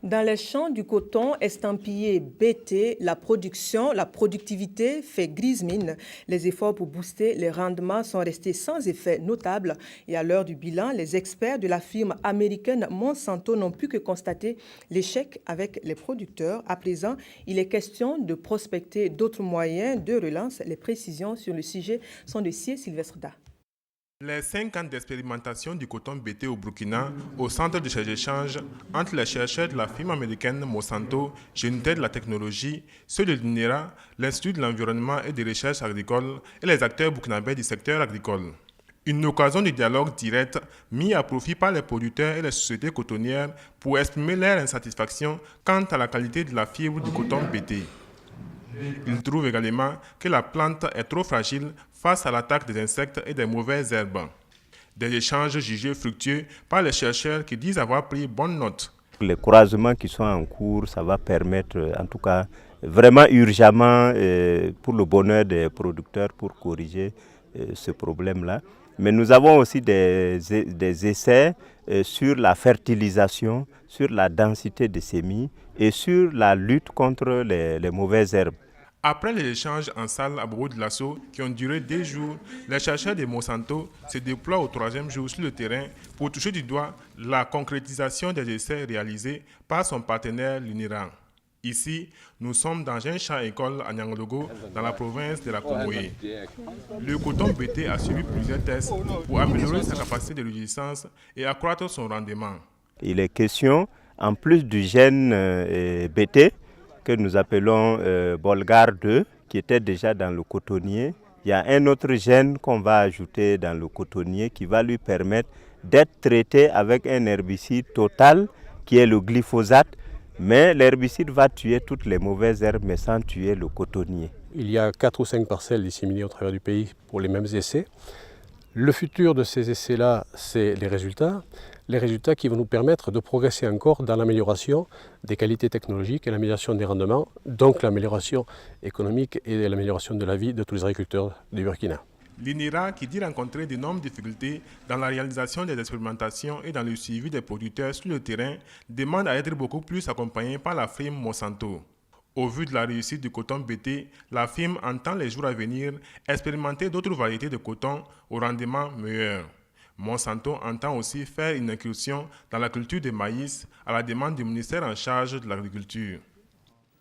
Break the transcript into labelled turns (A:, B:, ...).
A: Dans les champs du coton estampillé BT, la productivité fait grise mine. Les efforts pour booster les rendements sont restés sans effet notable. Et à l'heure du bilan, les experts de la firme américaine Monsanto n'ont pu que constater l'échec avec les producteurs. À présent, il est question de prospecter d'autres moyens de relance. Les précisions sur le sujet sont de Sylvestre Da.
B: Les 5 ans d'expérimentation du coton BT au Burkina, au centre de ces échanges entre les chercheurs de la firme américaine Monsanto, géniteur de la technologie, ceux de l'INERA, l'Institut de l'environnement et des recherches agricoles et les acteurs burkinabés du secteur agricole. Une occasion de dialogue direct mis à profit par les producteurs et les sociétés cotonnières pour exprimer leur insatisfaction quant à la qualité de la fibre du coton BT. Ils trouvent également que la plante est trop fragile face à l'attaque des insectes et des mauvaises herbes. Des échanges jugés fructueux par les chercheurs qui disent avoir pris bonne note.
C: Les croisements qui sont en cours, ça va permettre, en tout cas, vraiment urgemment pour le bonheur des producteurs pour corriger ce problème-là. Mais nous avons aussi des essais sur la fertilisation, sur la densité des semis et sur la lutte contre les mauvaises herbes.
B: Après les échanges en salle à Bobo-Dioulasso qui ont duré 2 jours, les chercheurs de Monsanto se déploient au 3e jour sur le terrain pour toucher du doigt la concrétisation des essais réalisés par son partenaire l'INERA. Ici, nous sommes dans un champ-école à Niangologo, dans la province de la Comoé. Le coton BT a suivi plusieurs tests pour améliorer sa capacité de résistance et accroître son rendement.
C: Il est question, en plus du gène BT, que nous appelons Bolgar 2, qui était déjà dans le cotonnier. Il y a un autre gène qu'on va ajouter dans le cotonnier qui va lui permettre d'être traité avec un herbicide total qui est le glyphosate. Mais l'herbicide va tuer toutes les mauvaises herbes mais sans tuer le cotonnier.
D: Il y a 4 ou 5 parcelles disséminées au travers du pays pour les mêmes essais. Le futur de ces essais-là, c'est les résultats qui vont nous permettre de progresser encore dans l'amélioration des qualités technologiques et l'amélioration des rendements, donc l'amélioration économique et l'amélioration de la vie de tous les agriculteurs du Burkina.
B: L'INERA, qui dit rencontrer d'énormes difficultés dans la réalisation des expérimentations et dans le suivi des producteurs sur le terrain, demande à être beaucoup plus accompagnée par la firme Monsanto. Au vu de la réussite du coton BT, la firme entend les jours à venir expérimenter d'autres variétés de coton au rendement meilleur. Monsanto entend aussi faire une incursion dans la culture de maïs à la demande du ministère en charge de l'agriculture.